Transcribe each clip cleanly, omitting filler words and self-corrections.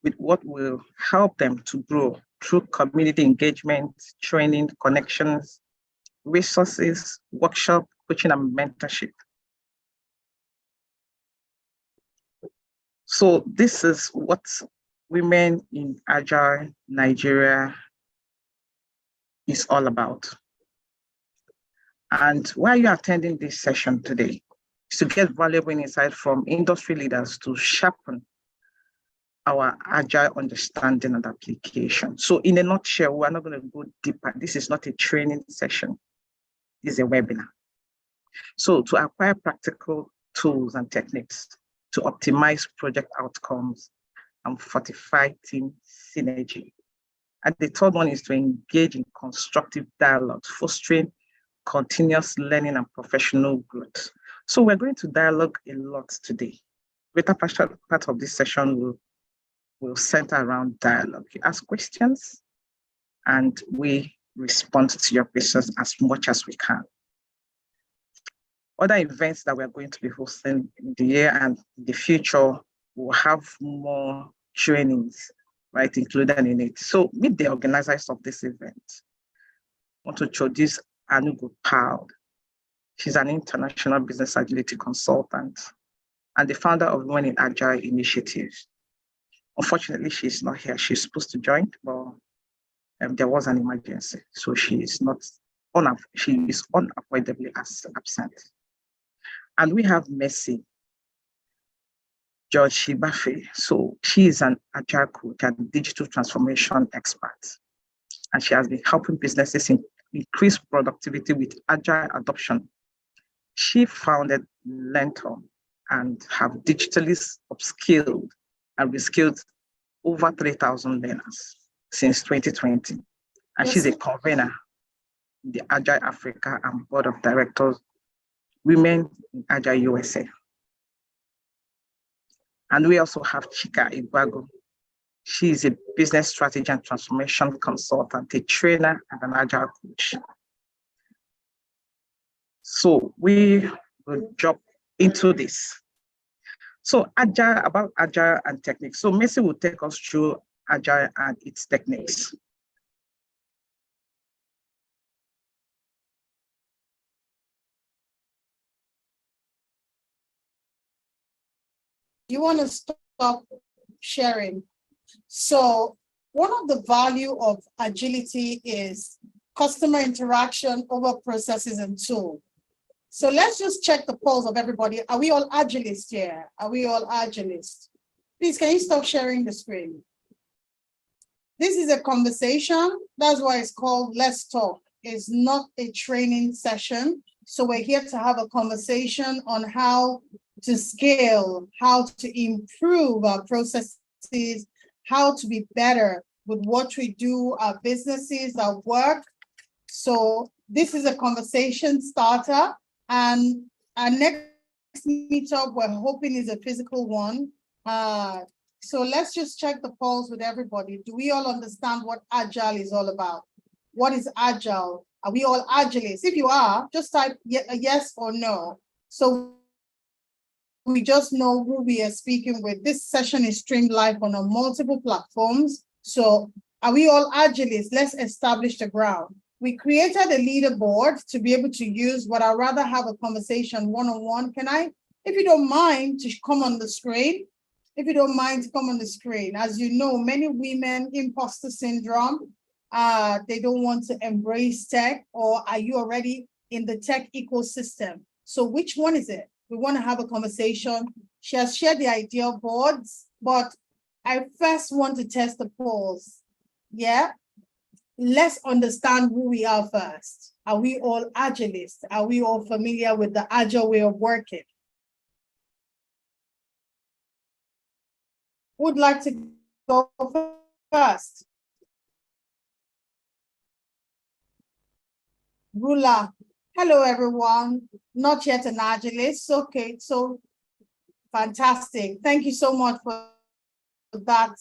with what will help them to grow through community engagement, training, connections, resources, workshop, coaching, and mentorship. So this is what Women in Agile Nigeria is all about. And why you're attending this session today is to get valuable insight from industry leaders to sharpen our agile understanding and application. So in a nutshell, we're not going to go deeper. This is not a training session. This is a webinar. So to acquire practical tools and techniques to optimize project outcomes and fortify team synergy. And the third one is to engage in constructive dialogue, fostering continuous learning and professional growth. So we're going to dialogue a lot today. Greater part of this session will center around dialogue. You ask questions and we respond to your questions as much as we can. Other events that we're going to be hosting in the year and in the future will have more trainings, right, included in it. So meet the organizers of this event. I want to introduce Anugu Pal. She's an international business agility consultant and the founder of Women in Agile Initiative. Unfortunately, she's not here. She's supposed to join, but there was an emergency, so she is unavoidably absent. And we have Mercy George-Igbafe. So she is an Agile Coach and digital transformation expert. And she has been helping businesses increase productivity with Agile adoption. She founded Lentor and have digitally upskilled and reskilled over 3,000 learners since 2020. And she's a convener in the Agile Africa and Board of Directors, Women in Agile USA. And we also have Chika Egwagu. She is a business strategy and transformation consultant, a trainer, and an Agile coach. So we will jump into this. So about Agile and techniques. So Mercy will take us through Agile and its techniques. You want to stop sharing. So one of the value of agility is customer interaction over processes and tools. So let's just check the pulse of everybody. Are we all agilists here? Are we all agilists? Please, can you stop sharing the screen? This is a conversation. That's why it's called Let's Talk. It's not a training session. So we're here to have a conversation on how to scale, how to improve our processes, how to be better with what we do, our businesses, our work. So this is a conversation starter. And our next meetup, we're hoping, is a physical one. So let's just check the polls with everybody. Do we all understand what Agile is all about? What is Agile? Are we all Agilists? If you are, just type a yes or no. So we just know who we are speaking with. This session is streamed live on multiple platforms. So are we all Agilists? Let's establish the ground. We created a leaderboard to be able to use, but I'd rather have a conversation one-on-one. Can I, if you don't mind, to come on the screen? If you don't mind to come on the screen. As you know, many women, imposter syndrome, they don't want to embrace tech, or are you already in the tech ecosystem? So which one is it? We want to have a conversation. She has shared the idea boards, but I first want to test the polls. Yeah? Let's understand who we are first. Are we all Agilists? Are we all familiar with the Agile way of working? Who would like to go first? Rula. Hello, everyone. Not yet an Agilist. Okay, so fantastic. Thank you so much for that,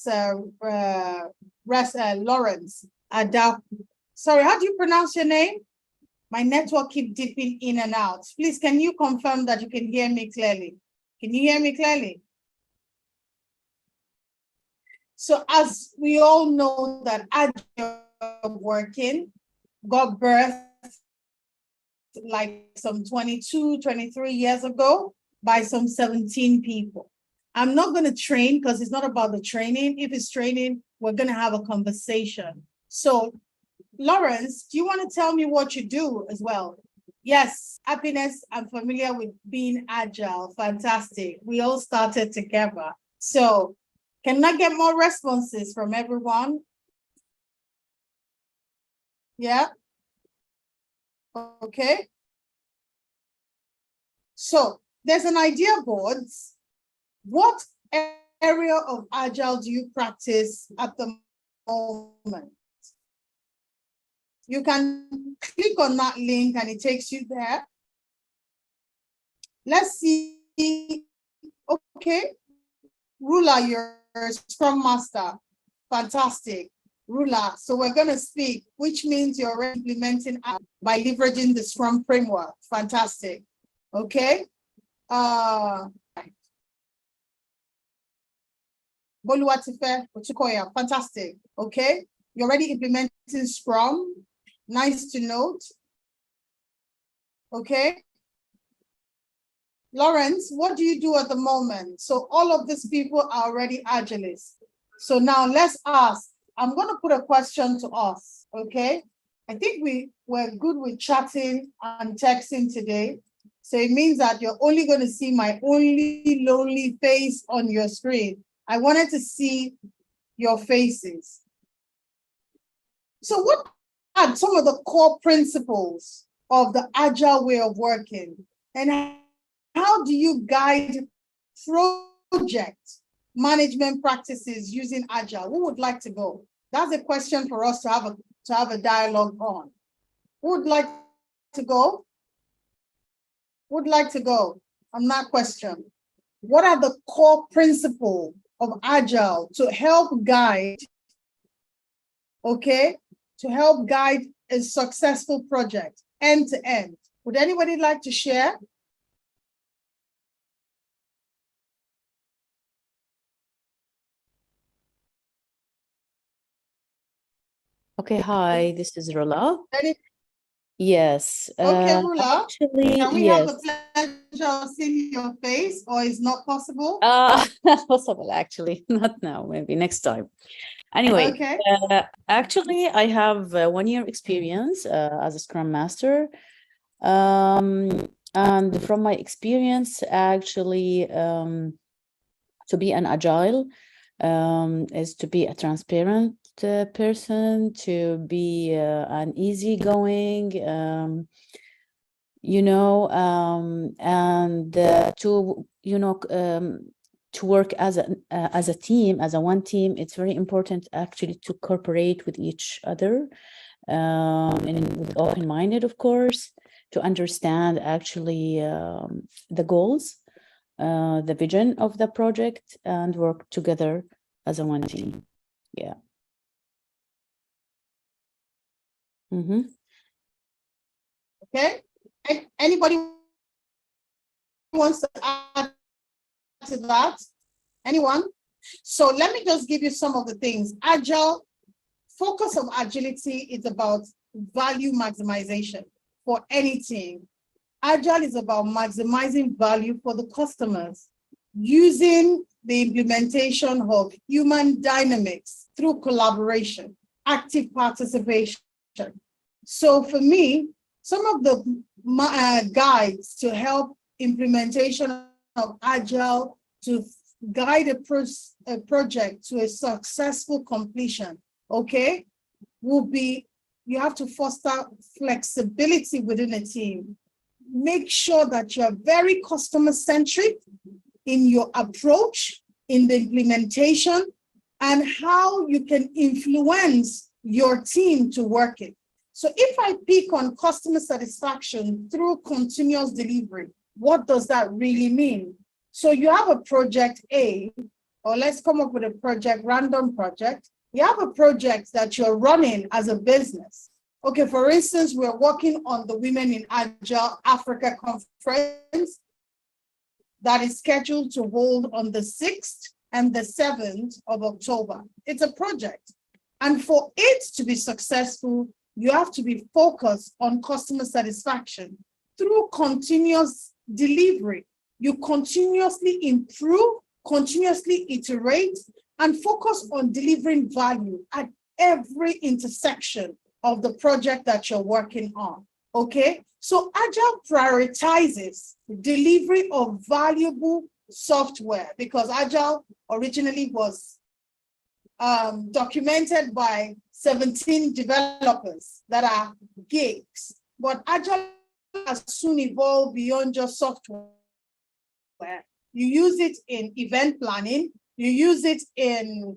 Lawrence. Sorry, how do you pronounce your name? My network keeps dipping in and out. Please, can you confirm that you can hear me clearly? Can you hear me clearly? So as we all know that Agile working got birth like some 22, 23 years ago by some 17 people. I'm not going to train because it's not about the training. If it's training, we're going to have a conversation. So Lawrence, do you want to tell me what you do as well? Yes, happiness. I'm familiar with being agile. Fantastic. We all started together. So can I get more responses from everyone? Yeah. Okay. So there's an idea board. What area of agile do you practice at the moment? You can click on that link and it takes you there. Let's see. Okay. Rula, you're a Scrum Master. Fantastic. Rula. So we're going to speak, which means you're already implementing by leveraging the Scrum framework. Fantastic. Okay. Boluwatife Ochukoya. Fantastic. Okay. You're already implementing Scrum. Nice to note. Okay. Lawrence, what do you do at the moment? So all of these people are already Agilists. So now let's ask, I'm going to put a question to us, okay? I think we're good with chatting and texting today. So it means that you're only going to see my only lonely face on your screen. I wanted to see your faces. So what are some of the core principles of the Agile way of working? And how do you guide project management practices using Agile? Who would like to go? That's a question for us to have a dialogue on. Who would like to go? Who would like to go on that question? What are the core principles of Agile to help guide, okay, to help guide a successful project end to end? Would anybody like to share? Okay, hi, this is Rola. Ready? Yes. Okay, Rula, Actually, can we yes. have the pleasure of seeing your face, or is not possible? Possible, actually. Not now, maybe next time. Anyway, Okay. Actually, I have 1 year experience as a Scrum Master. And from my experience, actually, to be an Agile is to be a transparent person, to be an easygoing, and to work as a team, as a one team. It's very important actually to cooperate with each other, and with open-minded, of course, to understand actually the goals, the vision of the project, and work together as a one team. Yeah. Mm-hmm. Okay. Anybody wants to add to that? Anyone? So let me just give you some of the things. Agile, focus of agility is about value maximization for any team. Agile is about maximizing value for the customers using the implementation of human dynamics through collaboration, active participation. So for me, some of the guides to help implementation of Agile to guide a project to a successful completion, okay, will be, you have to foster flexibility within a team. Make sure that you're very customer-centric in your approach, in the implementation, and how you can influence your team to work it. So if I pick on customer satisfaction through continuous delivery, what does that really mean? So you have a project A, or let's come up with a project, random project. You have a project that you're running as a business. Okay, for instance, we're working on the Women in Agile Africa conference that is scheduled to hold on the 6th and the 7th of October. It's a project. And for it to be successful, you have to be focused on customer satisfaction through continuous delivery. You continuously improve, continuously iterate, and focus on delivering value at every intersection of the project that you're working on. Okay? So Agile prioritizes delivery of valuable software, because Agile originally was documented by 17 developers that are geeks, but Agile has soon evolved beyond just software. You use it in event planning, you use it in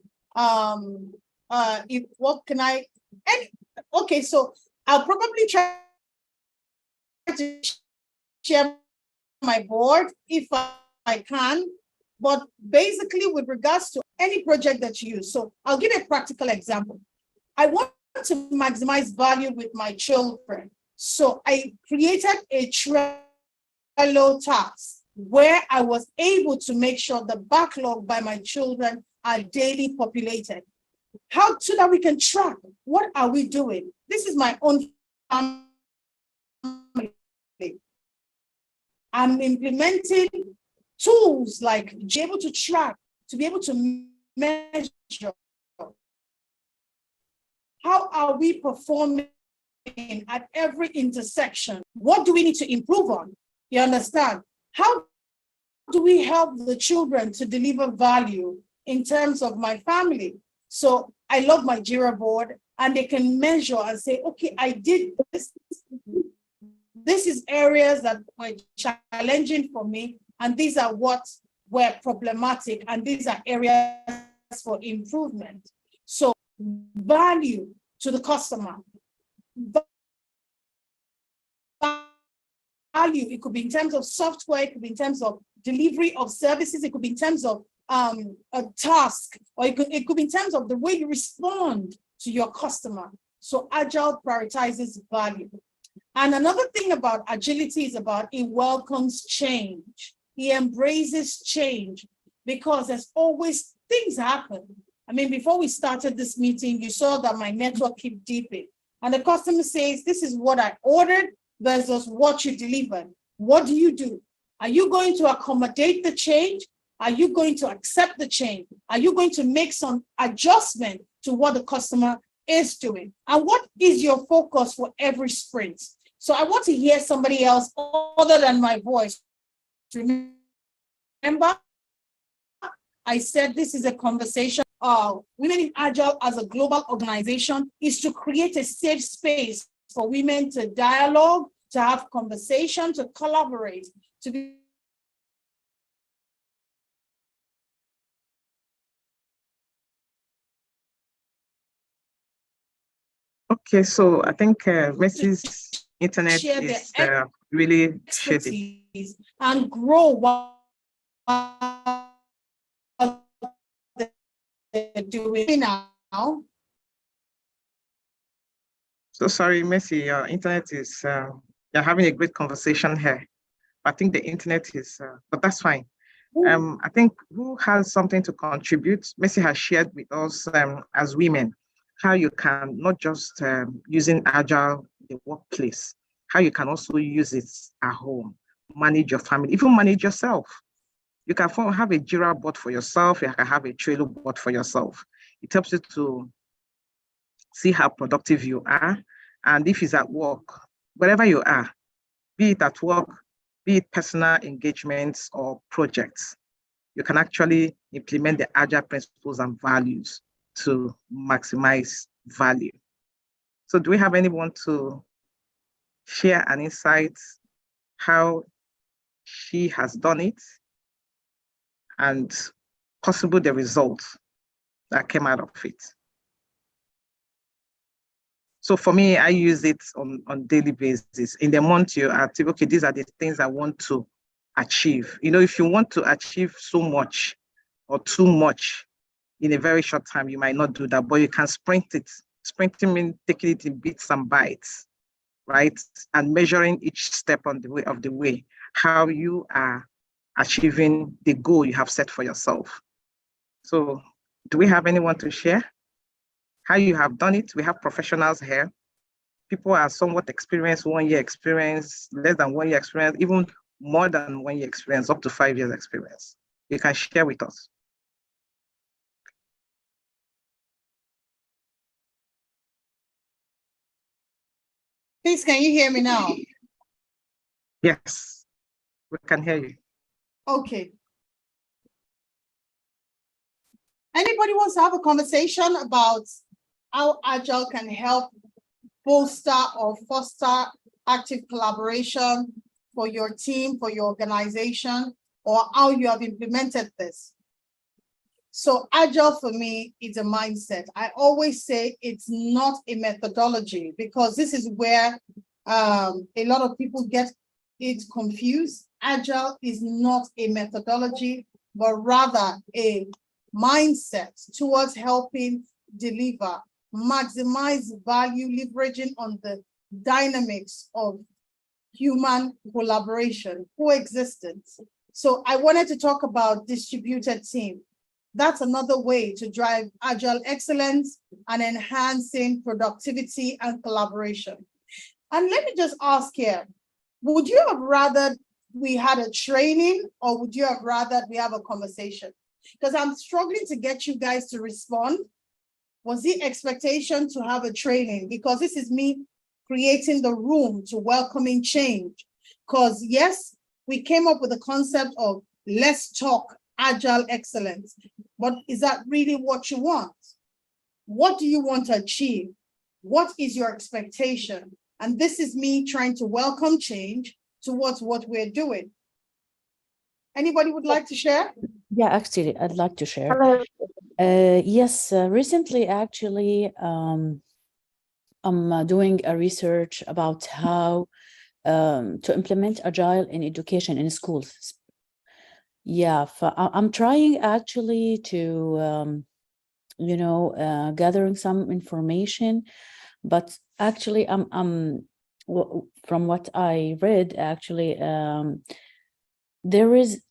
okay, so I'll probably try to share my board if I can, but basically with regards to any project that you use. So I'll give a practical example. I want to maximize value with my children. So I created a Trello task where I was able to make sure the backlog by my children are daily populated. How so that we can track what are we doing? This is my own family. I'm implementing tools like to be able to track, to be able to measure. How are we performing at every intersection? What do we need to improve on? You understand? How do we help the children to deliver value in terms of my family? So I love my Jira board, and they can measure and say, okay, I did this. This is areas that were challenging for me, and these are what were problematic, and these are areas for improvement. So value to the customer. Value, it could be in terms of software, it could be in terms of delivery of services, it could be in terms of a task, or it could be in terms of the way you respond to your customer. So Agile prioritizes value. And another thing about agility is about it welcomes change. It embraces change, because there's always things happen. I mean, before we started this meeting, you saw that my network kept dipping. And the customer says, this is what I ordered versus what you delivered. What do? Are you going to accommodate the change? Are you going to accept the change? Are you going to make some adjustment to what the customer is doing? And what is your focus for every sprint? So I want to hear somebody else other than my voice. Remember, I said this is a conversation. Women in Agile as a global organization is to create a safe space for women to dialogue, to have conversation, to collaborate, to be Okay, so I think Mercy's internet is really shitty. And grow while they're doing now. So sorry, Mercy, your internet is, you're having a great conversation here. I think the internet is, but that's fine. I think who has something to contribute? Mercy has shared with us as women, how you can not just using Agile in the workplace, how you can also use it at home, manage your family, even manage yourself. You can have a Jira board for yourself, you can have a Trello board for yourself. It helps you to see how productive you are. And if it's at work, wherever you are, be it at work, be it personal engagements or projects, you can actually implement the Agile principles and values to maximize value. So do we have anyone to share an insight how she has done it and possible the results that came out of it? So for me, I use it on daily basis. In the month, you are active, okay, these are the things I want to achieve. You know, if you want to achieve so much or too much in a very short time, you might not do that, but you can sprint it. Sprinting means taking it in bits and bytes, right? And measuring each step on the way, how you are achieving the goal you have set for yourself. So do we have anyone to share how you have done it? We have professionals here. People are somewhat experienced, 1 year experience, less than 1 year experience, even more than 1 year experience, up to 5 years experience. You can share with us. Please, can you hear me now? Yes, we can hear you. Okay. Anybody wants to have a conversation about how Agile can help bolster or foster active collaboration for your team, for your organization, or how you have implemented this? So Agile for me is a mindset. I always say it's not a methodology, because this is where a lot of people get it confused. Agile is not a methodology, but rather a mindset towards helping deliver, maximize value, leveraging on the dynamics of human collaboration, coexistence. So I wanted to talk about distributed team. That's another way to drive Agile excellence and enhancing productivity and collaboration. And let me just ask here, would you have rather we had a training, or would you have rather we have a conversation? Because I'm struggling to get you guys to respond. Was the expectation to have a training? Because this is me creating the room to welcoming change. Because yes, we came up with the concept of let's talk Agile excellence, but is that really what you want? What do you want to achieve? What is your expectation? And this is me trying to welcome change towards what we're doing. Anybody would like to share? Yeah, actually, I'd like to share. Hello. Yes, recently, actually, I'm doing a research about how to implement Agile in education in schools. Yeah, I'm trying actually to, gathering some information, but actually, from what I read, actually, there is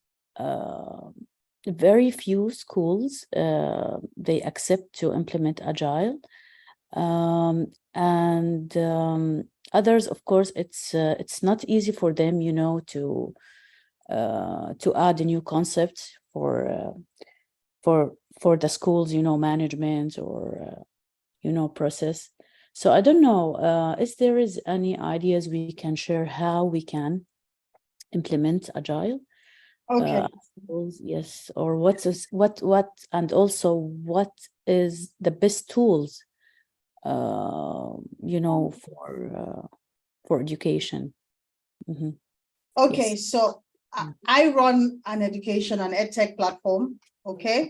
very few schools they accept to implement Agile, and others, of course, it's not easy for them, to add a new concept for the schools, management or process. So I don't know if there is any ideas we can share how we can implement Agile. Okay. Yes, or what and also what is the best tools for education. Mm-hmm. Okay, Yes. so I run an education and edtech platform. Okay.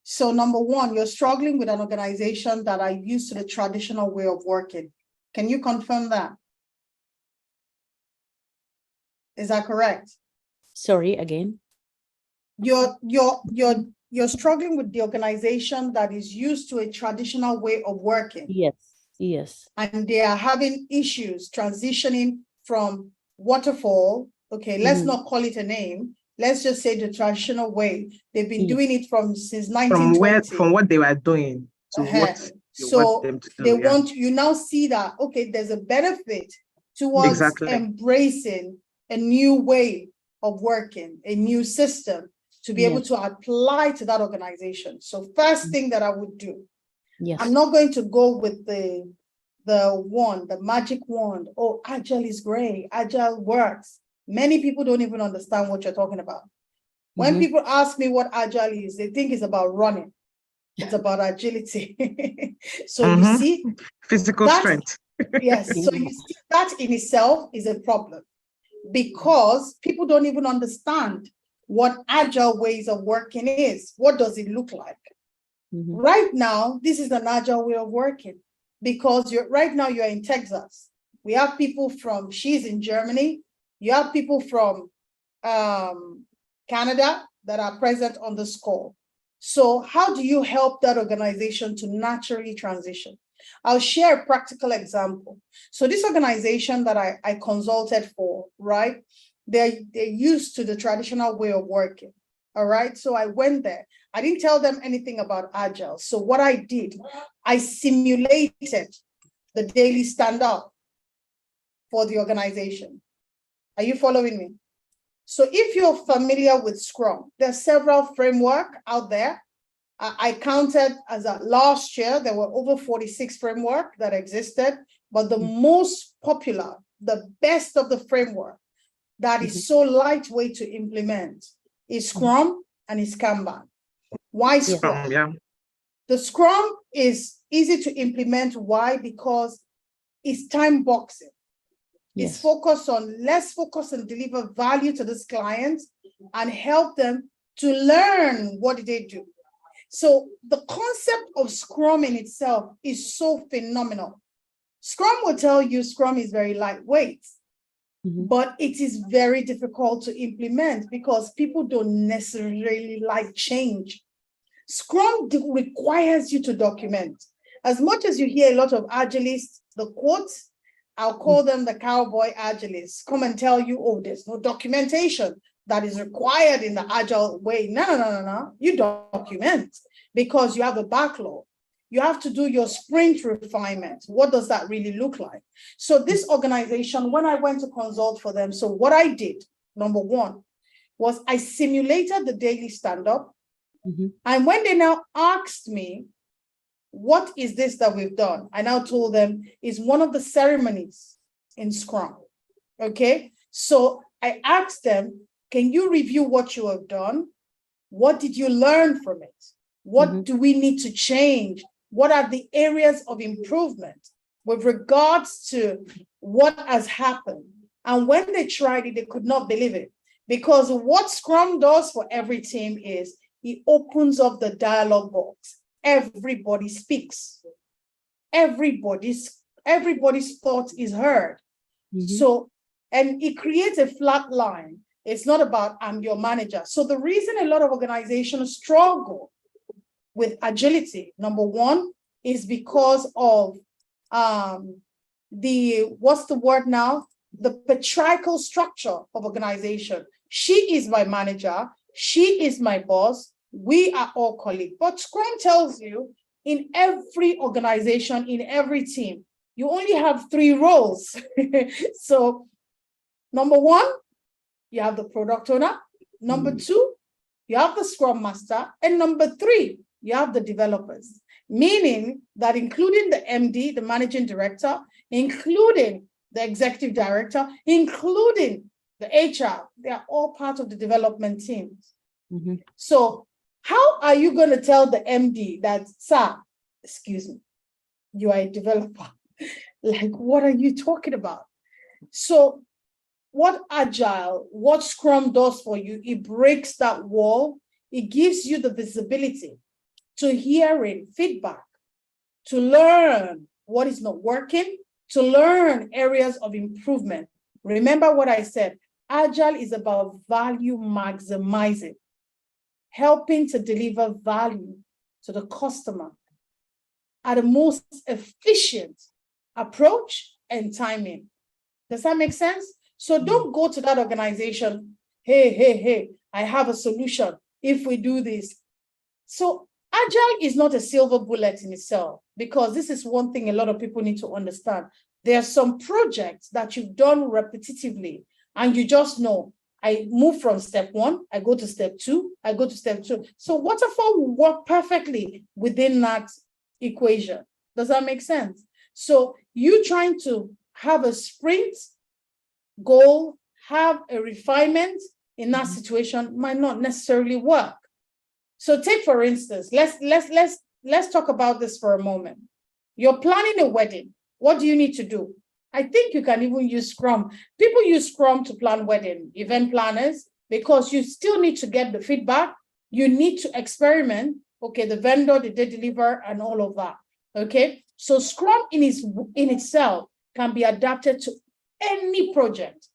So number one, you're struggling with an organization that are used to the traditional way of working. Can you confirm that? Is that correct? Sorry, again. You're struggling with the organization that is used to a traditional way of working. Yes. And they are having issues transitioning from waterfall. Okay, let's not call it a name. Let's just say the traditional way. They've been doing it since 1920. From what they were doing to what you want them to do. They want you now see that, okay, there's a benefit towards embracing a new way of working, a new system to be able to apply to that organization. So first thing that I would do, I'm not going to go with the magic wand. Oh, Agile is great. Agile works. Many people don't even understand what you're talking about. When people ask me what Agile is, they think it's about running. It's about agility. So you see, physical strength. Yes. So you see, that in itself is a problem, because people don't even understand what Agile ways of working is. What does it look like? Right now, this is an Agile way of working, because right now you're in Texas. We have people she's in Germany. You have people from Canada that are present on this call. So how do you help that organization to naturally transition? I'll share a practical example. So this organization that I consulted for, right? They're used to the traditional way of working. All right. So I went there I didn't tell them anything about Agile. So what I did, I simulated the daily stand-up for the organization. Are you following me? So if you're familiar with Scrum, there's several frameworks out there. I counted as of last year, there were over 46 frameworks that existed, but the most popular, the best of the framework that is so lightweight to implement is Scrum and is Kanban. Why Scrum? Yeah. The Scrum is easy to implement. Why? Because it's time boxing. It's focused on, let's focus and deliver value to this client and help them to learn what did they do. So the concept of Scrum in itself is so phenomenal. Scrum will tell you Scrum is very lightweight, but it is very difficult to implement because people don't necessarily like change. Scrum requires you to document. As much as you hear a lot of Agilists, the quotes, I'll call them the cowboy Agilists, come and tell you, oh, there's no documentation that is required in the Agile way. No. You document because you have a backlog. You have to do your sprint refinement. What does that really look like? So this organization, when I went to consult for them, so what I did, number one, was I simulated the daily stand-up. And when they now asked me, what is this that we've done? I now told them is one of the ceremonies in Scrum. Okay. So I asked them, can you review what you have done? What did you learn from it? What do we need to change? What are the areas of improvement with regards to what has happened? And when they tried it, they could not believe it. Because what Scrum does for every team is it opens up the dialogue box. Everybody speaks. Everybody's thought is heard. So, and it creates a flat line. It's not about I'm your manager. So the reason a lot of organizations struggle with agility, number one, is because of what's the word now? The patriarchal structure of organization. She is my manager. She is my boss. We are all colleagues. But Scrum tells you in every organization, in every team, you only have 3 roles. So number one, you have the product owner. Number 2, you have the Scrum Master. And number 3, you have the developers. Meaning that including the MD, the managing director, including the executive director, including the HR, they are all part of the development teams. So how are you going to tell the MD that, sir, excuse me, you are a developer? Like, what are you talking about? So what Scrum does for you, it breaks that wall. It gives you the visibility to hearing feedback, to learn what is not working, to learn areas of improvement. Remember what I said, Agile is about value maximizing, helping to deliver value to the customer at the most efficient approach and timing. Does that make sense? So don't go to that organization, hey, I have a solution if we do this. So Agile is not a silver bullet in itself, because this is one thing a lot of people need to understand. There are some projects that you've done repetitively and you just know, I move from step 1, I go to step 2, I go to step 2. So waterfall will work perfectly within that equation. Does that make sense? So you trying to have a sprint goal, have a refinement in that situation might not necessarily work. So take, for instance, let's talk about this for a moment. You're planning a wedding. What do you need to do? I think you can even use Scrum. People use Scrum to plan wedding, event planners, because you still need to get the feedback. You need to experiment. Okay, the vendor, did they deliver, and all of that. Okay, so Scrum in itself can be adapted to any project,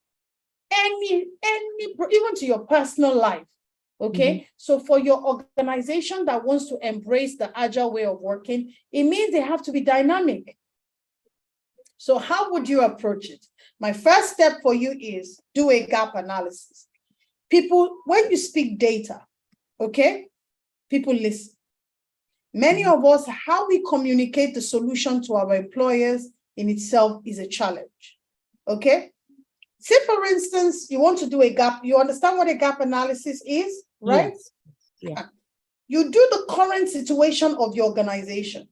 even to your personal life. Okay, so for your organization that wants to embrace the Agile way of working, it means they have to be dynamic. So how would you approach it? My first step for you is do a gap analysis. People, when you speak data, okay, people listen. Many of us, how we communicate the solution to our employers in itself is a challenge. Okay? Say, for instance, you want to do a gap. You understand what a gap analysis is, right? Yes. Yeah. You do the current situation of your organization.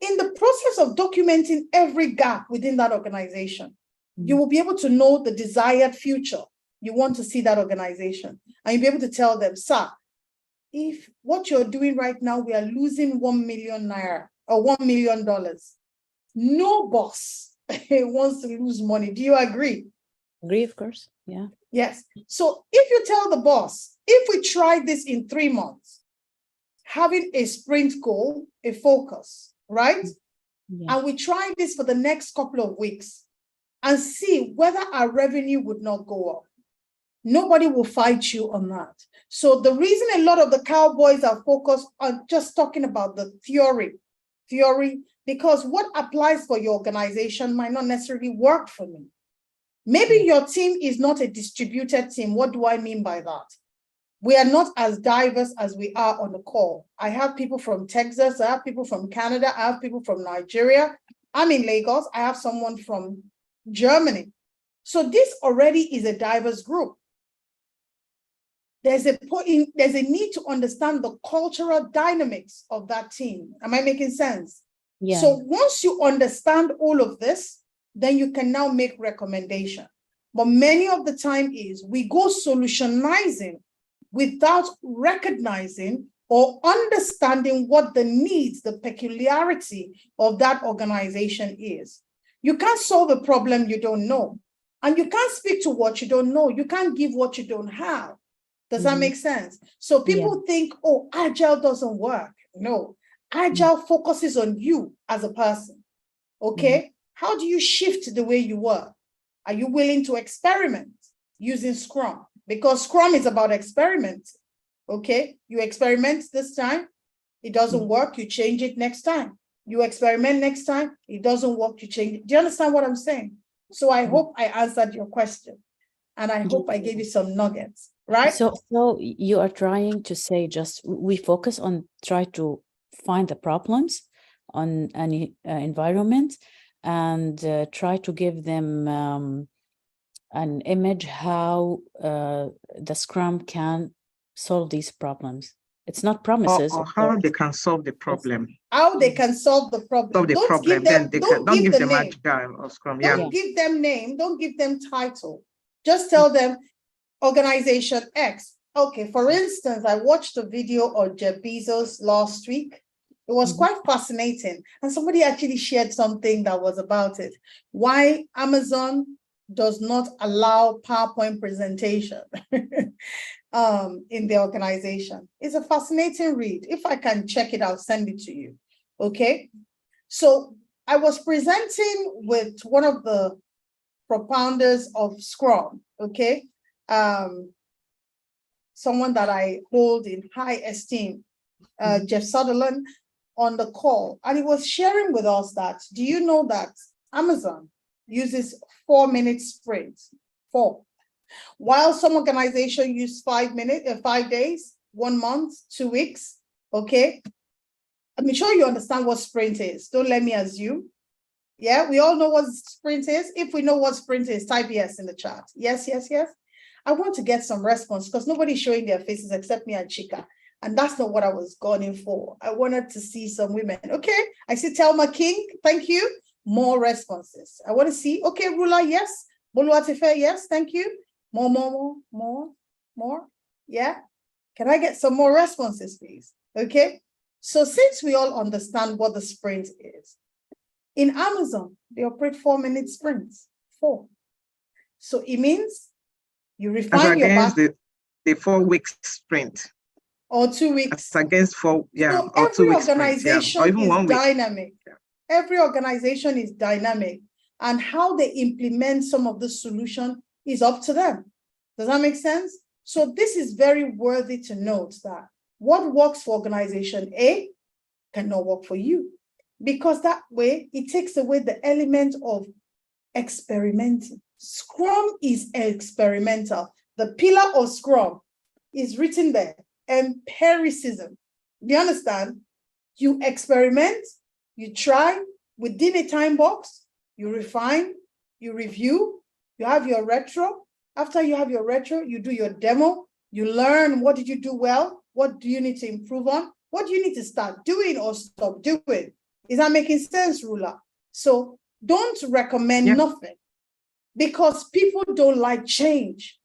In the process of documenting every gap within that organization, you will be able to know the desired future you want to see that organization. And you'll be able to tell them, sir, if what you're doing right now, we are losing 1 million naira or $1 million. No boss wants to lose money. Do you agree? Agree, of course. Yeah. Yes. So if you tell the boss, if we try this in 3 months, having a sprint goal, a focus, right? Yeah. And we try this for the next couple of weeks and see whether our revenue would not go up. Nobody will fight you on that. So the reason a lot of the cowboys are focused on just talking about the theory, because what applies for your organization might not necessarily work for me. Maybe your team is not a distributed team. What do I mean by that? We are not as diverse as we are on the call. I have people from Texas, I have people from Canada, I have people from Nigeria. I'm in Lagos, I have someone from Germany. So this already is a diverse group. There's a need to understand the cultural dynamics of that team. Am I making sense? Yeah. So once you understand all of this, then you can now make recommendation. But many of the time is we go solutionizing without recognizing or understanding what the needs, the peculiarity of that organization is. You can't solve a problem you don't know. And you can't speak to what you don't know. You can't give what you don't have. Does that make sense? So people think, oh, Agile doesn't work. No, Agile focuses on you as a person. Okay? How do you shift the way you work? Are you willing to experiment using Scrum? Because Scrum is about experiment. Okay? You experiment this time, it doesn't work, you change it next time. You experiment next time, it doesn't work, you change it. Do you understand what I'm saying? So I hope I answered your question. And I hope I gave you some nuggets, right? So you are trying to say just we focus on try to find the problems on any environment and try to give them an image how the Scrum can solve these problems. It's not promises. Or how they can solve the problem. How they can solve the problem. Solve the problem, then they don't give them Agile or Scrum. Don't give them name, don't give them title. Just tell them organization X. Okay, for instance, I watched a video on Jeff Bezos last week. It was quite fascinating. And somebody actually shared something that was about it. Why Amazon does not allow PowerPoint presentation in the organization. It's a fascinating read. If I can check it, I'll send it to you. Okay. So I was presenting with one of the propounders of Scrum, okay? Someone that I hold in high esteem, Jeff Sutherland, on the call. And he was sharing with us that, do you know that Amazon uses 4-minute sprints? 4. While some organizations use 5 days, 1 month, 2 weeks, okay? I'm sure you understand what sprint is. Don't let me assume. Yeah, we all know what sprint is. If we know what sprint is, type yes in the chat. Yes, yes, yes. I want to get some response because nobody's showing their faces except me and Chika. And that's not what I was going in for. I wanted to see some women. Okay, I see Telma King. Thank you. More responses. I want to see. Okay, Rula, yes. Boluatife, yes. Thank you. More. Yeah. Can I get some more responses, please? Okay. So since we all understand what the sprint is, in Amazon, they operate 4-minute sprints. 4. So it means you refine your back. The 4-week sprint. Or 2 weeks. As against 4, So or 2 weeks. Every organization or even 1 week. Dynamic. Every organization is dynamic. And how they implement some of the solution is up to them. Does that make sense? So this is very worthy to note that what works for organization A cannot work for you. Because that way, it takes away the element of experimenting. Scrum is experimental. The pillar of Scrum is written there, empiricism. Do you understand? You experiment, you try within a time box, you refine, you review, you have your retro. After you have your retro, you do your demo, you learn what did you do well, what do you need to improve on, what do you need to start doing or stop doing. Is that making sense, Ruler? So don't recommend nothing because people don't like change.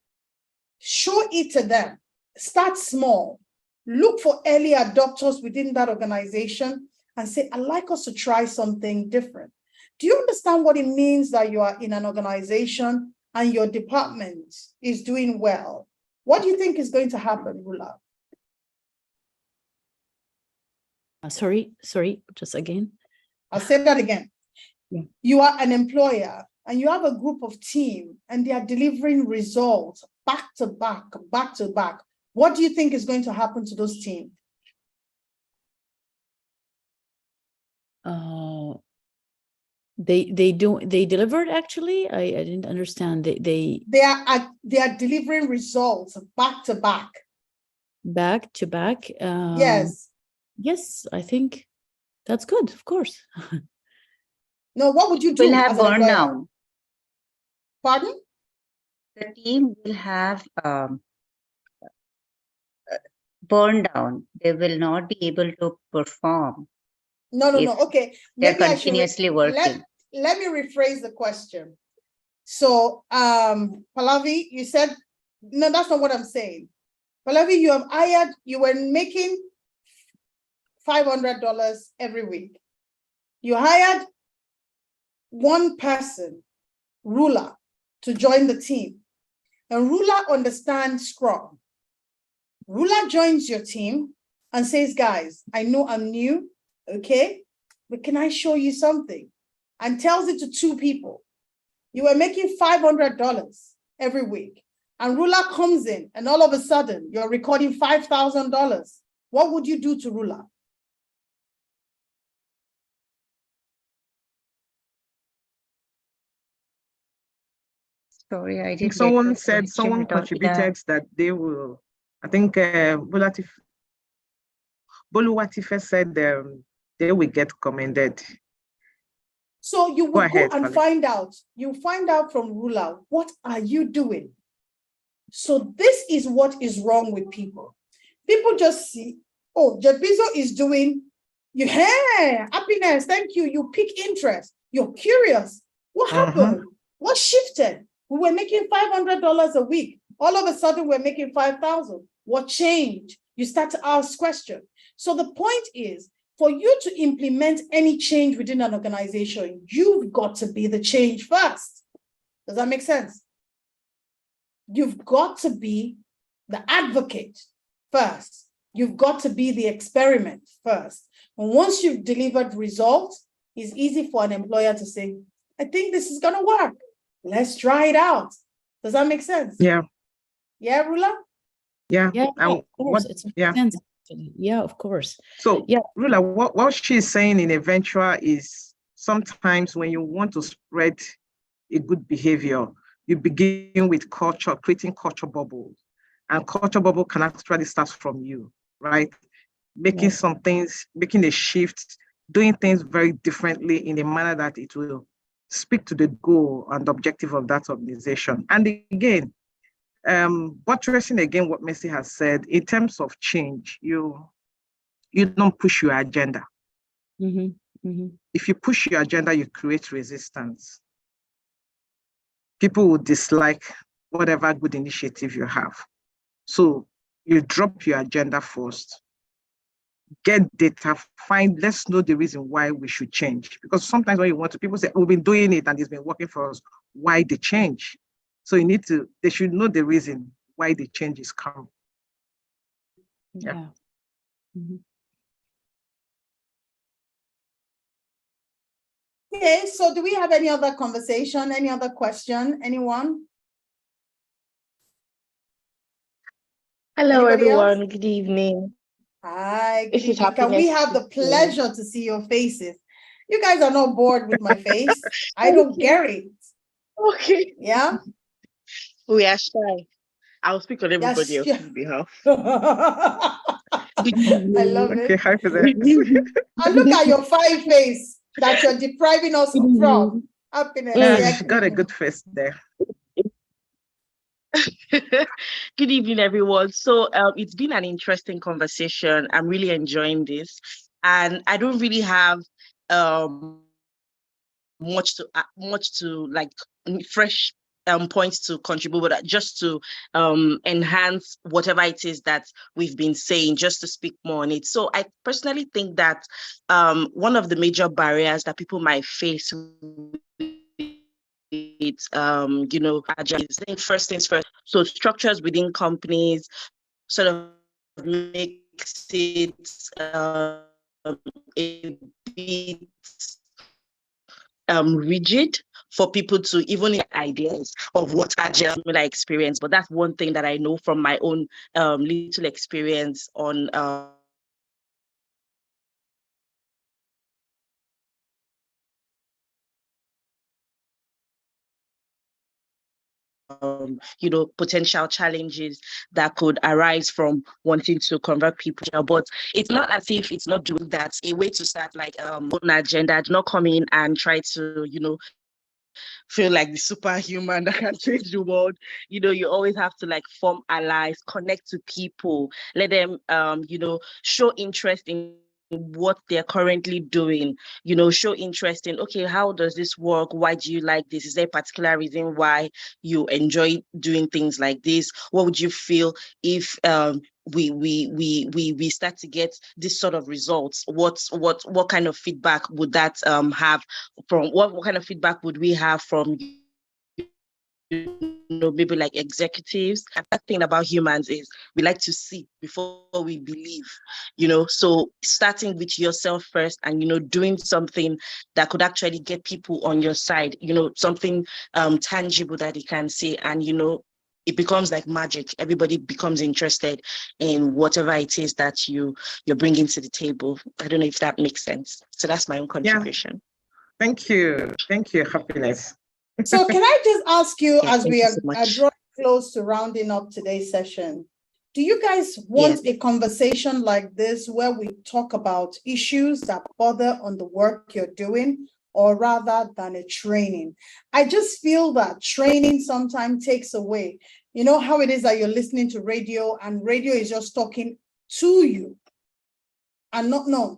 Show it to them. Start small. Look for early adopters within that organization and say, I'd like us to try something different. Do you understand what it means that you are in an organization and your department is doing well? What do you think is going to happen, Rula? Sorry, just again. I'll say that again. Yeah. You are an employer and you have a group of team and they are delivering results back to back. What do you think is going to happen to those teams? They delivered actually. I didn't understand. They are delivering results back to back. Back to back. Yes. Yes, I think that's good. Of course. No, what would you do? Will have burned down. Pardon? The team will have burned down. They will not be able to perform. No. Okay. They're continuously working. Let me rephrase the question. So, Pallavi, you said, no, that's not what I'm saying. Pallavi, you were making $500 every week. You hired one person, Ruler, to join the team. And Ruler understands Scrum. Ruler joins your team and says, guys, I know I'm new, okay? But can I show you something? And tells it to two people. You were making $500 every week. And Ruler comes in and all of a sudden you're recording $5,000. What would you do to Ruler? Sorry, I didn't. Someone said someone contributed that they will. I think Boluwatife said they will get commended. So you will go and find out. You find out from Ruler, what are you doing? So this is what is wrong with people. People just see, oh, Jebizo is doing, happiness, thank you. You pick interest. You're curious. What happened? What shifted? We were making $500 a week. All of a sudden, we're making $5,000. What changed? You start to ask questions. So the point is, for you to implement any change within an organization, you've got to be the change first. Does that make sense? You've got to be the advocate first. You've got to be the experiment first. And once you've delivered results, it's easy for an employer to say, I think this is going to work. Let's try it out. Does that make sense? Yeah. Yeah, Rula? Yeah. Of course. Sense. Yeah, of course. So, yeah, Rula, what she's saying in eventual is sometimes when you want to spread a good behavior, you begin with culture, creating culture bubbles. And culture bubble can actually start from you, right? Making some things, making a shift, doing things very differently in a manner that it will speak to the goal and the objective of that organization. And again, buttressing again what Messi has said, in terms of change, you don't push your agenda. If you push your agenda, you create resistance. People will dislike whatever good initiative you have. So you drop your agenda first, get data, let's know the reason why we should change. Because sometimes when you want to, people say, we've been doing it and it's been working for us. Why the change? So they should know the reason why the change is coming. Yeah. Okay, so do we have any other conversation, any other question? Anyone? Hello, Anybody everyone. else? Good evening. Hi. This is Can we have the pleasure to see your faces? You guys are not bored with my face. I don't get it. Okay. Yeah? We are shy. I'll speak on everybody Yes, else's behalf. I love Okay, it. happiness. And look at your fine face that you're depriving us from. Happiness. Yeah, Yeah. she got a good face there. Good evening, everyone. So it's been an interesting conversation. I'm really enjoying this, and I don't really have much to like fresh points to contribute, but just to enhance whatever it is that we've been saying, just to speak more on it. So I personally think that one of the major barriers that people might face it's agile is, I think, first things first. So structures within companies sort of makes it a bit rigid for people to even get ideas of what agile experience. But that's one thing that I know from my own little experience on potential challenges that could arise from wanting to convert people. But it's not as if it's not doing that. A way to start like own agenda, do not come in and try to, feel like the superhuman that can change the world. You always have to like form allies, connect to people, let them show interest in what they're currently doing, show interest in, okay, how does this work? Why do you like this? Is there a particular reason why you enjoy doing things like this? What would you feel if we start to get this sort of results? What kind of feedback would that have from what kind of feedback would we have from maybe like executives? And that thing about humans is we like to see before we believe, so starting with yourself first and, doing something that could actually get people on your side, something tangible that they can see, and, it becomes like magic. Everybody becomes interested in whatever it is that you're bringing to the table. I don't know if that makes sense. So that's my own contribution. Yeah. Thank you, Happiness. So can I just ask you, Yeah, as we so are drawing close to rounding up today's session, do you guys want a conversation like this where we talk about issues that bother on the work you're doing, or rather than a training? I just feel that training sometimes takes away. You know how it is that you're listening to radio and radio is just talking to you and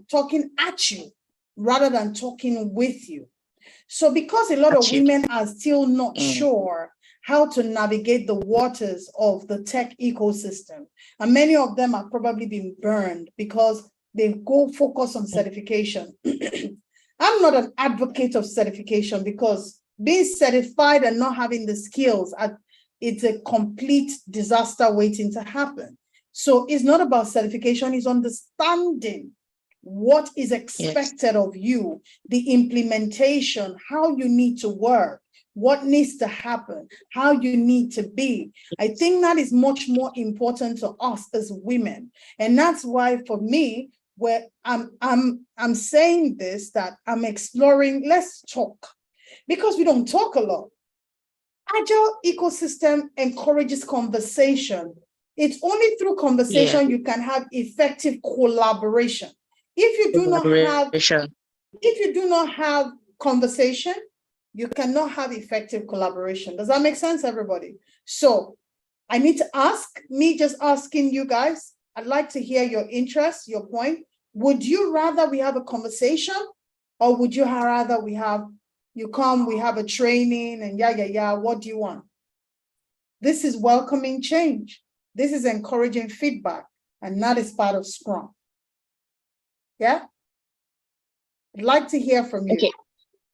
talking at you rather than talking with you. So because a lot of women are still not sure how to navigate the waters of the tech ecosystem, and many of them are probably being burned because they go focus on certification. I'm not an advocate of certification because being certified and not having the skills, it's a complete disaster waiting to happen. So it's not about certification, it's understanding what is expected of you, the implementation, how you need to work, what needs to happen, how you need to be. I think that is much more important to us as women. And that's why for me, where I'm saying this, that I'm exploring, let's talk, because we don't talk a lot. Agile ecosystem encourages conversation. It's only through conversation you can have effective collaboration. If you do not have conversation, you cannot have effective collaboration. Does that make sense, everybody? So I need to ask, just asking you guys, I'd like to hear your interest, your point. Would you rather we have a conversation, or would you rather we have, you come, we have a training and what do you want? This is welcoming change. This is encouraging feedback, and that is part of Scrum. Yeah? I'd like to hear from you. Okay.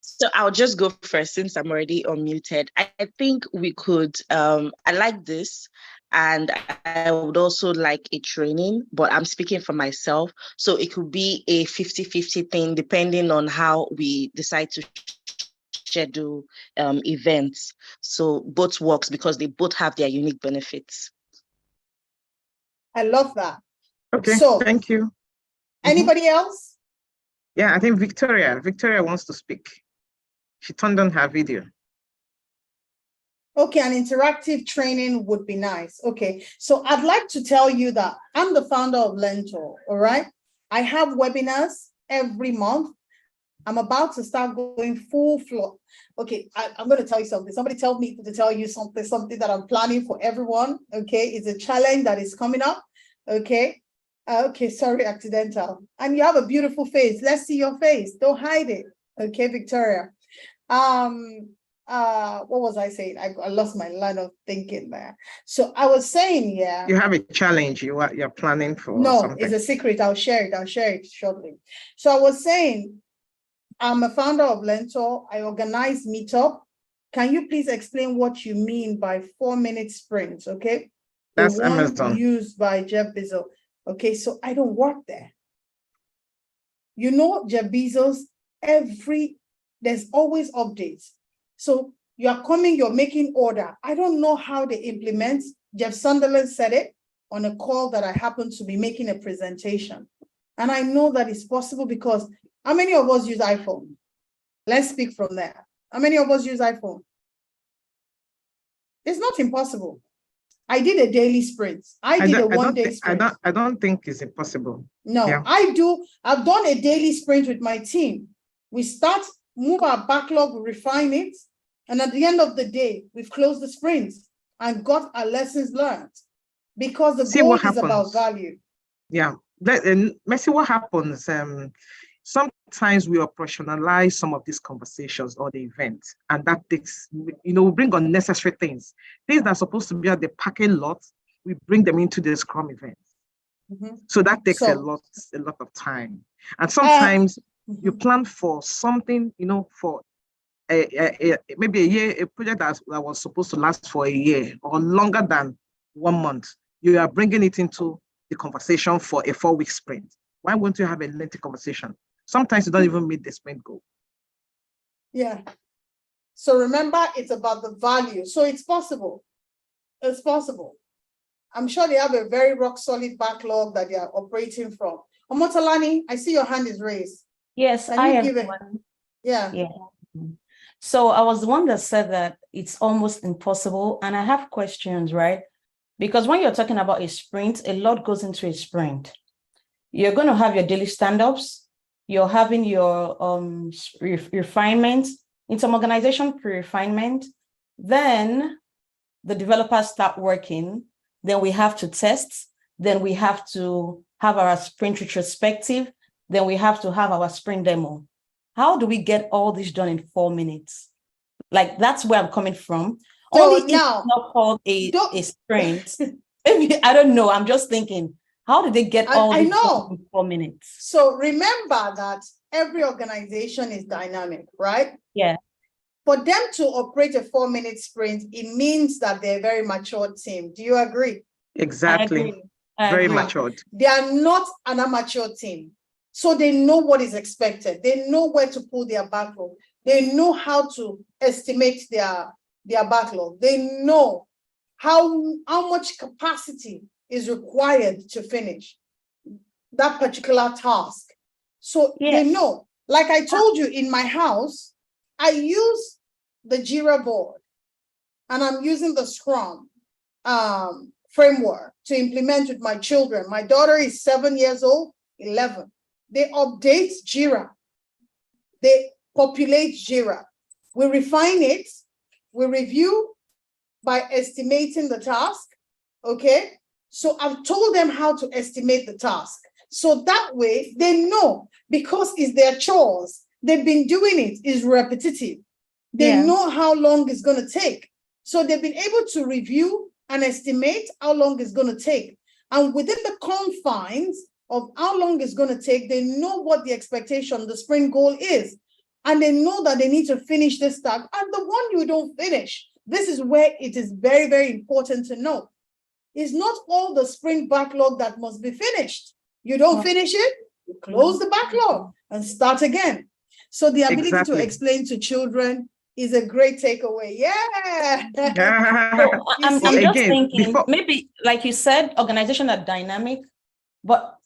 So I'll just go first since I'm already unmuted. I think we could, I like this, and I would also like a training, but I'm speaking for myself. So it could be a 50-50 thing, depending on how we decide to schedule events. So both works because they both have their unique benefits. I love that. Okay, so thank you. Anybody else? Yeah, I think Victoria wants to speak. She turned on her video. Okay, an interactive training would be nice. Okay, so I'd like to tell you that I'm the founder of Lentor, all right? I have webinars every month. I'm about to start going full floor. Okay, I'm going to tell you something. Somebody tell me to tell you something that I'm planning for everyone. Okay, it's a challenge that is coming up. Okay, okay, sorry, accidental. And you have a beautiful face. Let's see your face. Don't hide it. Okay, Victoria. What was I saying? I lost my line of thinking there. So I was saying, yeah. You have a challenge you're planning for. No, something. it's a secret. I'll share it shortly. So I was saying, I'm a founder of Lentor. I organize meetup. Can you please explain what you mean by 4-minute sprints? Okay. That's the one Amazon. Used by Jeff Bezos. Okay, so I don't work there. You know, Jeff Bezos, there's always updates. So you are coming, you're making order. I don't know how they implement. Jeff Sunderland said it on a call that I happened to be making a presentation. And I know that it's possible because how many of us use iPhone? Let's speak from there. How many of us use iPhone? It's not impossible. I did a daily sprint. I did a one-day sprint. I don't think it's impossible. No, yeah. I've done a daily sprint with my team. We start, move our backlog, refine it. And at the end of the day, we've closed the sprint and got our lessons learned because the goal is about value. Yeah. Let's see what happens. Sometimes we operationalize some of these conversations or the events, and that takes, we bring unnecessary things that are supposed to be at the parking lot. We bring them into the Scrum event. Mm-hmm. So that takes a lot of time. And sometimes you plan for something, for maybe a year, a project that was supposed to last for a year or longer than 1 month. You are bringing it into the conversation for a 4-week sprint. Why won't you have a lengthy conversation? Sometimes you don't even meet the sprint goal. Yeah. So remember, it's about the value. So it's possible. It's possible. I'm sure they have a very rock solid backlog that they are operating from. Omotalani, I see your hand is raised. Yes, I have one. Yeah. So I was the one that said that it's almost impossible. And I have questions, right? Because when you're talking about a sprint, a lot goes into a sprint. You're going to have your daily stand-ups. You're having your refinement, in some organization pre-refinement. Then the developers start working. Then we have to test. Then we have to have our sprint retrospective. Then we have to have our sprint demo. How do we get all this done in 4 minutes? Like, that's where I'm coming from. So only now, it's not called a sprint. Maybe, I don't know. I'm just thinking, how did they get all this done in 4 minutes? So remember that every organization is dynamic, right? Yeah. For them to operate a 4-minute sprint, it means that they're a very mature team. Do you agree? Exactly. Very matured. They are not an amateur team. So they know what is expected. They know where to pull their backlog. They know how to estimate their backlog. They know how much capacity is required to finish that particular task. So they know, like I told you, in my house, I use the Jira board and I'm using the Scrum framework to implement with my children. My daughter is 7 years old, 11. They update Jira. They populate Jira. We refine it. We review by estimating the task. Okay. So I've told them how to estimate the task. So that way they know, because it's their chores. They've been doing it, it's repetitive. They know how long it's going to take. So they've been able to review and estimate how long it's going to take. And within the confines of how long it's going to take, they know what the expectation, the sprint goal is. And they know that they need to finish this task. And the one you don't finish, this is where it is very, very important to know. It's not all the sprint backlog that must be finished. You don't finish it, you close the backlog and start again. So the ability to explain to children is a great takeaway. Yeah. So I'm just thinking, maybe, like you said, organizations are dynamic, but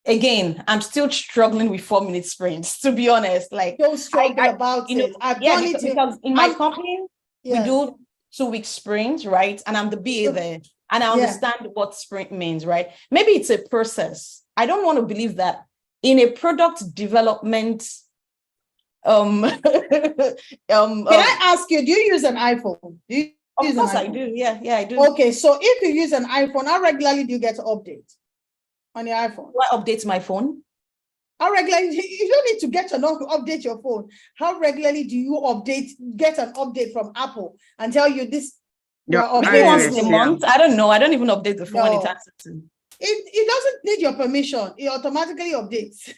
again, I'm still struggling with 4-minute sprints, to be honest. Like, don't struggle about it. I've done it because in my company, we do 2-week sprints, right? And I'm the BA there, and I understand what sprint means, right? Maybe it's a process. I don't want to believe that in a product development. Can I ask you, do you use an iPhone? Do you of course I do. Yeah, I do. Okay, so if you use an iPhone, how regularly do you get to update on your iPhone? Do I update my phone? How regularly? You don't need to get an update your phone. How regularly do you get an update from Apple and tell you this? Maybe once in a month. I don't know. I don't even update the phone when it has to. It doesn't need your permission. It automatically updates.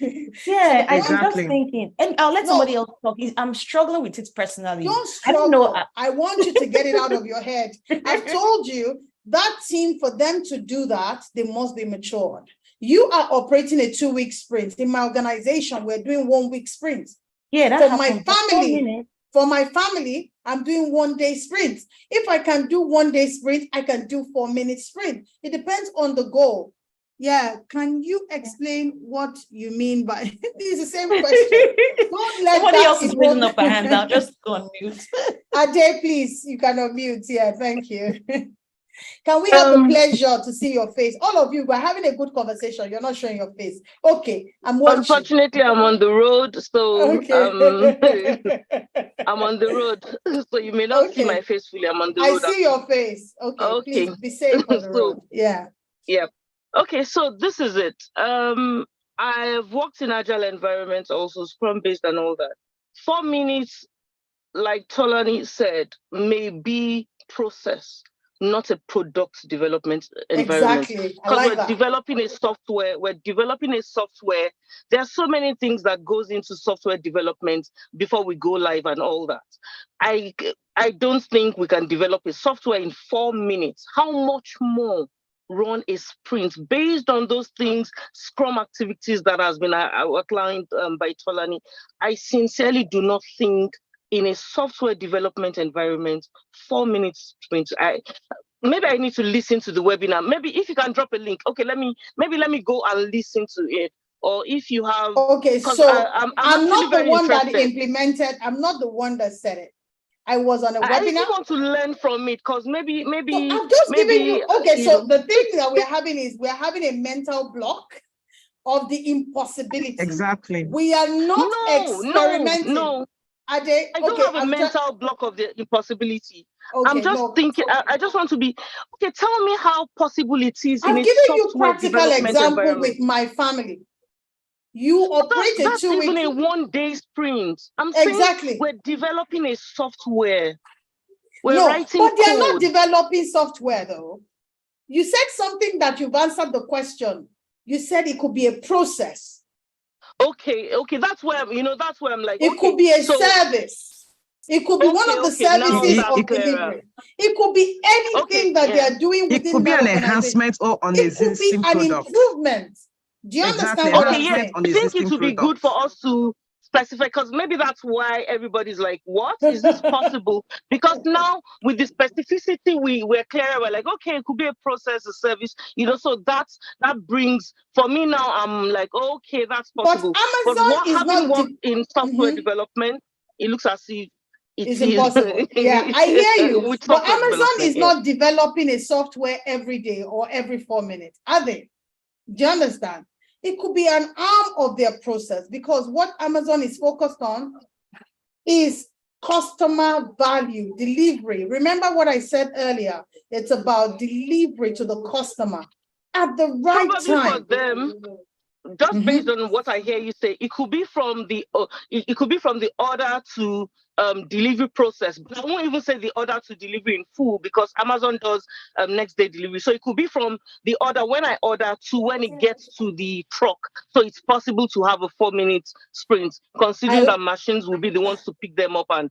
Yeah, I'm just thinking, and I'll let somebody else talk. I'm struggling with it personally. Don't struggle. I don't know. I want you to get it out of your head. I've told you that team, for them to do that, they must be matured. You are operating a 2-week sprint. In my organization, we're doing 1-week sprints. Yeah, that's For my family, I'm doing 1-day sprints. If I can do 1-day sprint, I can do 4-minute sprint. It depends on the goal. Yeah, can you explain what you mean by this is the same question? Don't let somebody else is raising up a hand. I'll just go on mute. Ade, please, you can unmute. Yeah, thank you. Can we have the pleasure to see your face? All of you, we're having a good conversation. You're not showing your face. Okay, I'm watching. Unfortunately, I'm on the road, so okay. I'm on the road, so you may not see my face fully. I'm on the road. I see your face. Okay, please be safe on the road. Yeah. Okay, so this is it. I've worked in agile environments, also Scrum based and all that. 4 minutes, like Tolani said, may be process, not a product development environment. Exactly. Because we're developing a software. There are so many things that goes into software development before we go live and all that. I don't think we can develop a software in 4 minutes. How much more run a sprint based on those things, Scrum activities that has been outlined by Tolani? I sincerely do not think in a software development environment, 4 minutes sprint. Maybe I need to listen to the webinar. Maybe if you can drop a link. Okay, let me go and listen to it. Or if you have. Okay, so I'm not the one that implemented. I'm not the one that said it. I was on a webinar. I just want to learn from it because maybe. So I'm just giving you. Okay, so the thing that we're having a mental block of the impossibility. Exactly. We are not experimenting. No. I don't have a mental block of the impossibility. Okay, I'm just thinking. I just want to be. Okay, tell me how possible it is. I'm giving you practical example with my family. You operate a 2-week. That's even a 1-day sprint. I'm saying we're developing a software. We're writing but they're not developing software though. You said something that you've answered the question. You said it could be a process. Okay. That's where I'm like. It could be a service. It could be one of the services of delivery. It could be anything that they are doing within. It could be an enhancement or an existing product. It could be an improvement. Do you understand what I'm saying? I think it would be good for us to specify, because maybe that's why everybody's like, what? Is this possible? Because now with the specificity, we're clearer. We're like, okay, it could be a process, a service, so that brings, for me now, I'm like, okay, that's possible. But Amazon is not in software development, it looks as if it's impossible. Yeah, I hear you. But Amazon is not developing a software every day or every 4 minutes, are they? Do you understand? It could be an arm of their process, because what Amazon is focused on is customer value, delivery. Remember what I said earlier? It's about delivery to the customer at the right time. For them, just based on what I hear you say, it could be from the order to delivery process. But I won't even say the order to delivery in full, because Amazon does next day delivery. So it could be from the order when I order to when it gets to the truck. So it's possible to have a 4-minute sprint, considering that machines will be the ones to pick them up and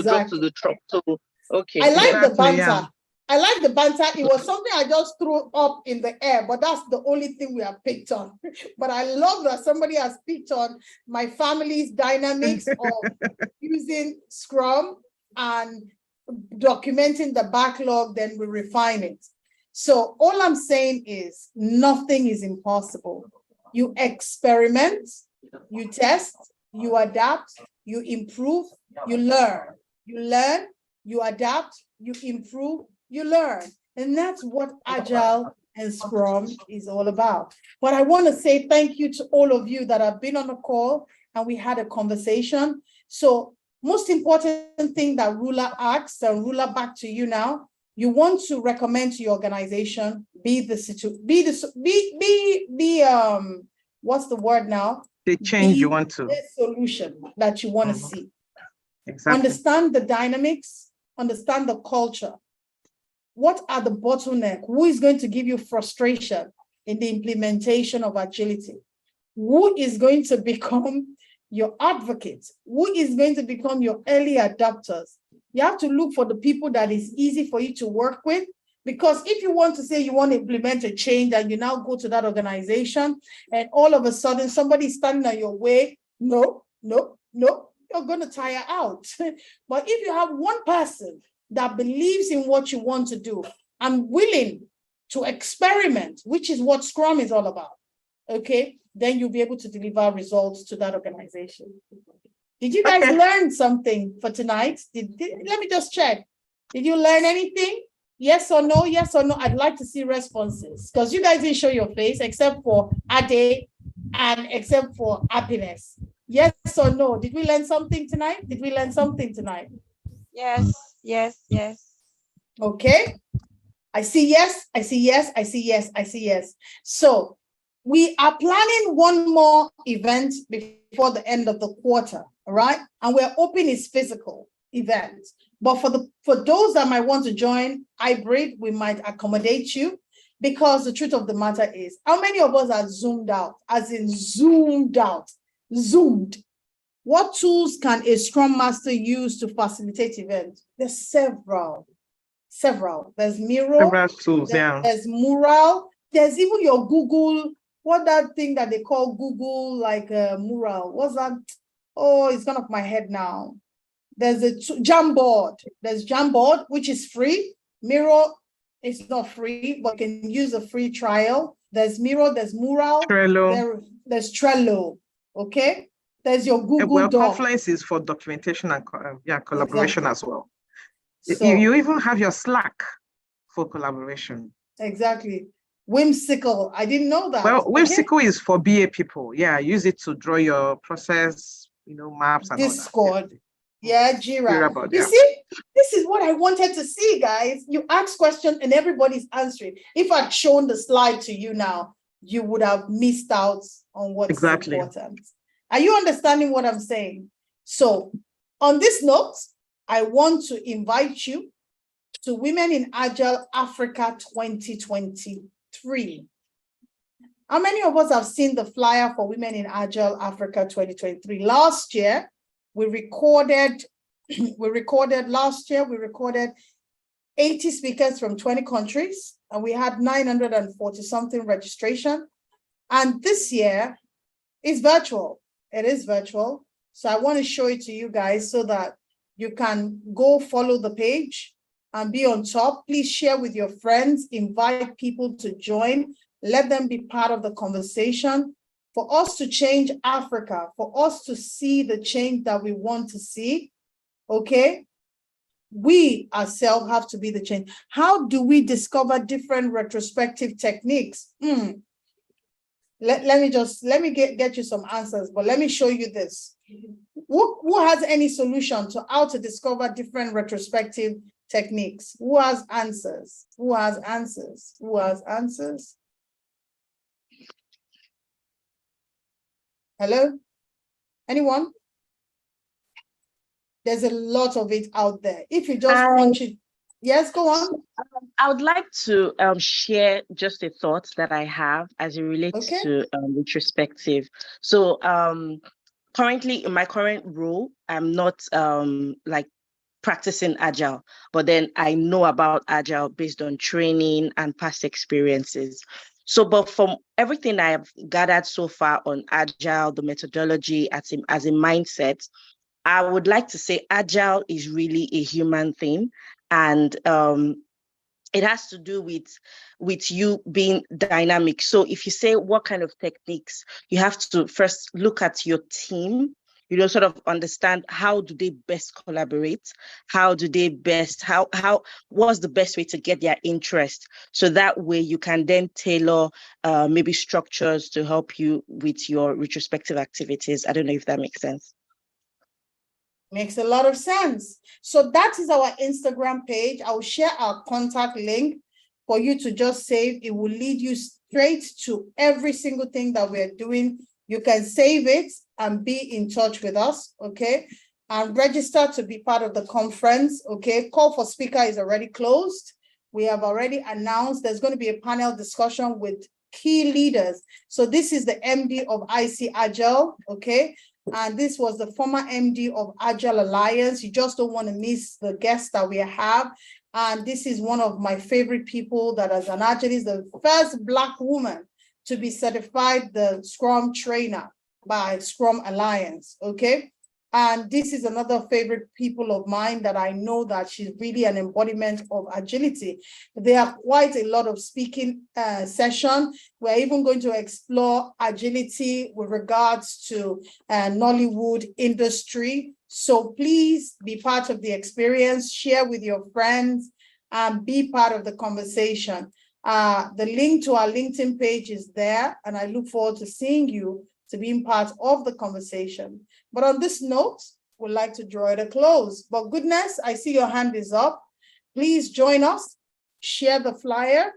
drop to the truck. So okay. I like the banter. Yeah. I like the banter. It was something I just threw up in the air, but that's the only thing we have picked on. But I love that somebody has picked on my family's dynamics of using Scrum and documenting the backlog, then we refine it. So all I'm saying is nothing is impossible. You experiment, you test, you adapt, you improve, you learn. You learn, you adapt, you improve, you learn. And that's what Agile and Scrum is all about. But I want to say thank you to all of you that have been on the call and we had a conversation. So most important thing that Ruler asks, and Ruler, back to you now, you want to recommend to your organization, what's the word now? The change you want to. The solution that you want to see. Exactly. Understand the dynamics, understand the culture. What are the bottlenecks? Who is going to give you frustration in the implementation of agility? Who is going to become your advocates? Who is going to become your early adopters? You have to look for the people that is easy for you to work with, because if you want to say you want to implement a change and you now go to that organization and all of a sudden somebody is standing on your way, no, you're going to tire out. But if you have one person that believes in what you want to do and willing to experiment, which is what Scrum is all about, okay, then you'll be able to deliver results to that organization. Did you guys learn something for tonight? Let me just check. Did you learn anything? Yes or no? Yes or no? I'd like to see responses, because you guys didn't show your face except for Ade and except for happiness. Yes or no? Did we learn something tonight? Did we learn something tonight? Yes, yes, yes. Okay. I see yes, I see yes, I see yes, I see yes. So we are planning one more event before the end of the quarter, all right? And we're hoping it's physical event. But for those that might want to join hybrid, we might accommodate you, because the truth of the matter is, how many of us are zoomed out, as in zoomed out, zoomed? What tools can a Scrum Master use to facilitate events? There's several. There's Miro, Several tools, there's Mural, there's even your Google, what that thing that they call Google, like Mural, what's that? Oh, it's gone off my head now. There's a Jamboard. There's Jamboard, which is free. Miro is not free, but you can use a free trial. There's Miro, there's Mural, Trello. There's Trello, okay? There's your Google Well, Doc. Confluence is for documentation and collaboration as well. So, you even have your Slack for collaboration. Exactly. Whimsical. I didn't know that. Well, Whimsical is for BA people. Yeah, use it to draw your process, maps and Discord. all that. Yeah, Jira. You see, this is what I wanted to see, guys. You ask questions and everybody's answering. If I'd shown the slide to you now, you would have missed out on what's important. Are you understanding what I'm saying? So on this note, I want to invite you to Women in Agile Africa 2023. How many of us have seen the flyer for Women in Agile Africa 2023? Last year, we recorded 80 speakers from 20 countries, and we had 940 something registration. And this year is virtual. It is virtual. So I want to show it to you guys so that you can go follow the page and be on top. Please share with your friends, invite people to join, let them be part of the conversation. For us to change Africa, for us to see the change that we want to see, okay? We ourselves have to be the change. How do we discover different retrospective techniques? Let me get you some answers, but let me show you this. Who has any solution to how to discover different retrospective techniques? Who has answers? Who has answers? Who has answers? Hello? Anyone? There's a lot of it out there. If you just punch it. Yes, go on. I would like to share just a thought that I have as it relates to retrospective. So currently in my current role, I'm not like practicing Agile, but then I know about Agile based on training and past experiences. So, but from everything I have gathered so far on Agile, the methodology as a mindset, I would like to say Agile is really a human thing. And it has to do with you being dynamic. So if you say what kind of techniques, you have to first look at your team. sort of understand how do they best collaborate, what's the best way to get their interest, so that way you can then tailor maybe structures to help you with your retrospective activities. I don't know if that makes sense. Makes a lot of sense. So that is our Instagram page. I will share our contact link for you to just save. It will lead you straight to every single thing that we're doing. You can save it and be in touch with us, okay? And register to be part of the conference, okay? Call for speaker is already closed. We have already announced there's going to be a panel discussion with key leaders. So this is the MD of IC Agile, okay? And this was the former MD of Agile Alliance. You just don't want to miss the guests that we have. And this is one of my favorite people that as an Agilist, the first Black woman to be certified the Scrum trainer by Scrum Alliance, okay? And this is another favorite people of mine that I know that she's really an embodiment of agility. There are quite a lot of speaking sessions. We're even going to explore agility with regards to Nollywood industry. So please be part of the experience, share with your friends, and be part of the conversation. The link to our LinkedIn page is there, and I look forward to seeing you to being part of the conversation. But on this note, we'd like to draw it a close. But goodness, I see your hand is up. Please join us, share the flyer.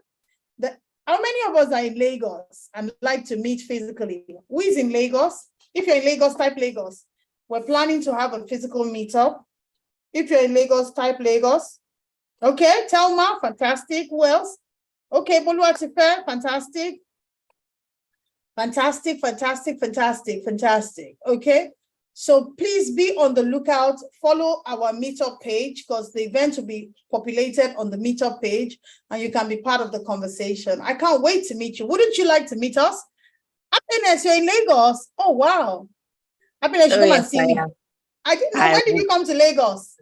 How many of us are in Lagos and like to meet physically? Who is in Lagos? If you're in Lagos, type Lagos. We're planning to have a physical meetup. If you're in Lagos, type Lagos. Okay, Telma, fantastic. Who else? Okay, Boluwatife, fantastic. Fantastic, fantastic, fantastic, fantastic. Okay, so please be on the lookout. Follow our meetup page because the event will be populated on the meetup page and you can be part of the conversation. I can't wait to meet you. Wouldn't you like to meet us? Happiness, you're in Lagos. Oh, wow. Happiness, you come and see me. I didn't know. When did you come to Lagos?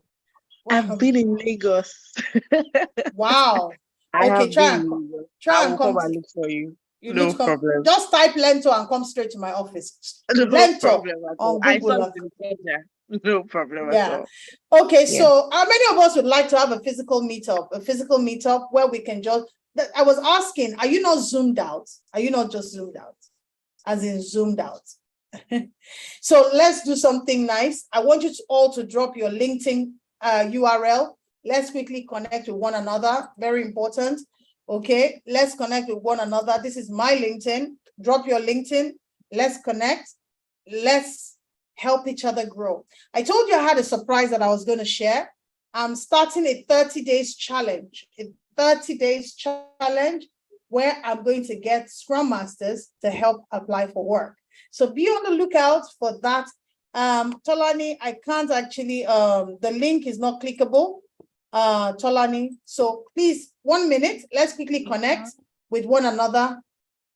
I've been in Lagos. Wow. Okay, try and come and look for you. No problem. Just type Lento and come straight to my office. No Lento problem at all. on Google. No problem Yeah. at all. Okay, so how many of us would like to have a physical meetup where we can just, I was asking, are you not zoomed out? Are you not just zoomed out? As in zoomed out. So let's do something nice. I want you all to drop your LinkedIn URL. Let's quickly connect with one another. Very important. Okay, let's connect with one another. This is my LinkedIn. Drop your LinkedIn. Let's connect. Let's help each other grow. I told you I had a surprise that I was going to share. I'm starting a 30 days challenge, where I'm going to get Scrum Masters to help apply for work. So be on the lookout for that. Tolani, I can't actually, the link is not clickable. Tolani, so please, 1 minute, let's quickly connect with one another.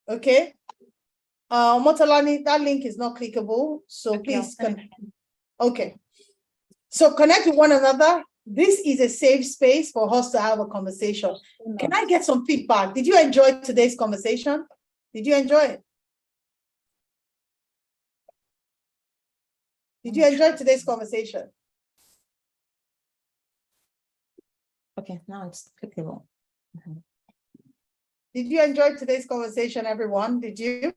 Okay. Motolani, that link is not clickable, so please connect. Okay. So connect with one another. This is a safe space for us to have a conversation. Can I get some feedback? Did you enjoy today's conversation? Did you enjoy it? Did you enjoy today's conversation? Okay, now it's clickable. Did you enjoy today's conversation, everyone? Did you?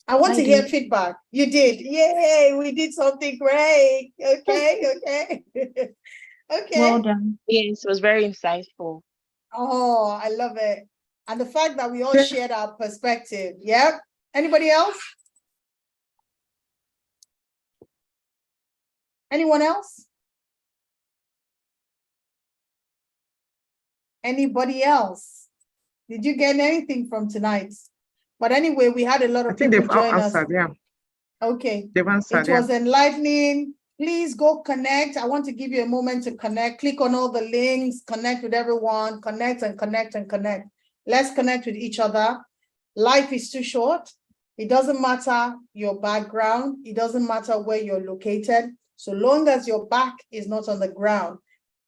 I want to hear feedback. You did. Yay, we did something great. Okay, okay. Okay. Well done. Yes, it was very insightful. Oh, I love it. And the fact that we all shared our perspective. Yeah. Anybody else? Anyone else? Anybody else? Did you get anything from tonight? But anyway, we had a lot of people join us. Yeah. Okay. They've answered, it was enlightening. Please go connect. I want to give you a moment to connect. Click on all the links, connect with everyone, connect and connect and connect. Let's connect with each other. Life is too short. It doesn't matter your background. It doesn't matter where you're located. So long as your back is not on the ground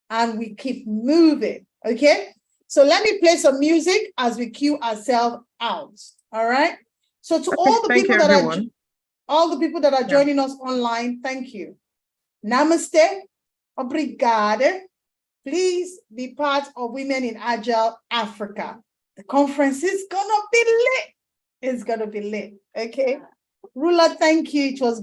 and we keep moving. Okay. So let me play some music as we cue ourselves out. All right. So to all the people that are, All the people that are joining us online, thank you. Namaste. Obrigada. Please be part of Women in Agile Africa. The conference is gonna be lit. It's gonna be lit. Okay. Rula, thank you. It was